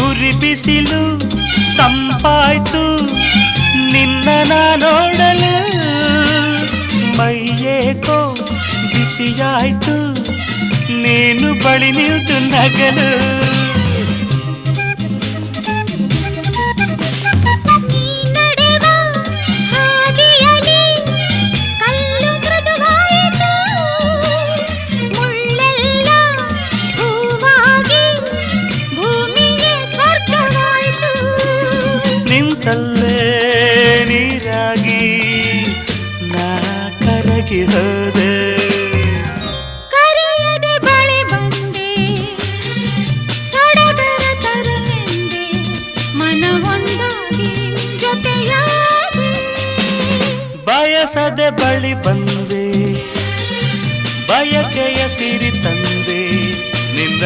ಉರಿ ಬಿಸಿಲು ತಂಪಾಯ್ತು ನಿನ್ನ ನೋಡಲು ಮೈಯೇಕೋ ಬಿಸಿಯಾಯ್ತು ನೀನು ಬಳಿ ನಿಂತು ನಗಲು ನಿಂತಲ್ಲೇ ನೀರಾಗಿ ನಾ ಕರಗಿ ಹೋದೆ ಕರೆಯದೆ ಬಳಿ ಬಂದೆ ಸಡಗರ ತರಲೆಂದೆ ಮನವೊಂದಾಗಿ ಜೊತೆಯಾದೆ ಬಯಸದೆ ಬಳಿ ಬಂದೆ ಬಯಕೆಯ ಸಿರಿ ತಂದೆ ನಿಂದ